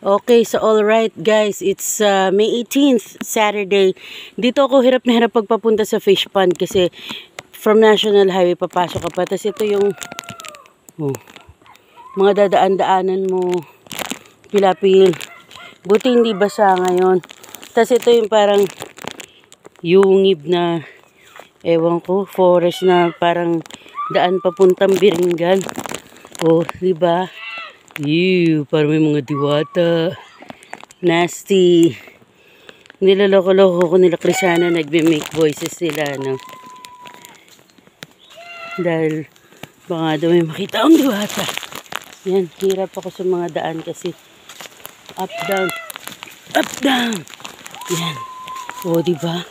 Okay, so alright guys, it's May 18th, Saturday. Dito ako hirap na hirap pagpapunta sa fish pond kasi from National Highway papasok ka pa. Tapos ito yung mga dadaan-daanan mo, pilapil. Buti hindi basa ngayon. Tapos ito yung parang yungib na, ewan ko, forest na parang daan papuntang Biringan. Oh, diba? Ew, parang may mga diwata. Nasty. Nilaloko-loko ko nila Krisana, nagbe-make voices sila, no? Dahil baka daw may makita ang diwata. Yan, hirap ako sa mga daan kasi up, down, up, down. Yan. O, diba?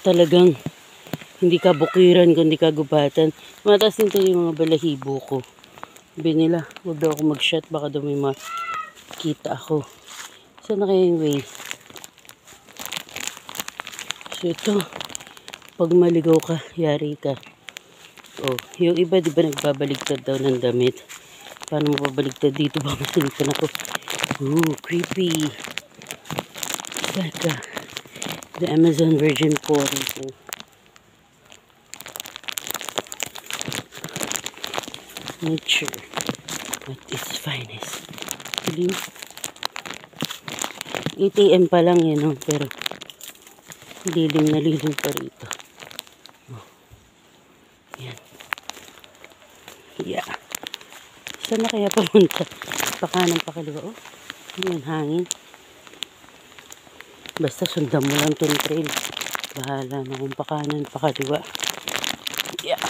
Talagang hindi ka bukiran, kundi ka gubatan. Mataas din tayo yung mga balahibo ko. Sabi nila, huwag daw ako mag-shot, baka daw may makita ako. Saan na kaya yung way? So ito, pag maligaw ka, yari ka. Oh, yung iba di ba nagbabaligtad daw ng damit? Paano mo babaligtad dito? Baka masalipan ako. Ooh, creepy. It's like the Amazon Virgin Forest. Nature at its finest. Dilim. 8 AM pa lang yan, oh, pero lilim na lilim pa rito. Oh. Yan. Yeah. Saan na kaya pamunta? Pakanan pa kaliwa. Oh, yan, hangin. Basta sundan mo lang itong trail. Bahala na kung pakanan pa kaliwa. Yeah.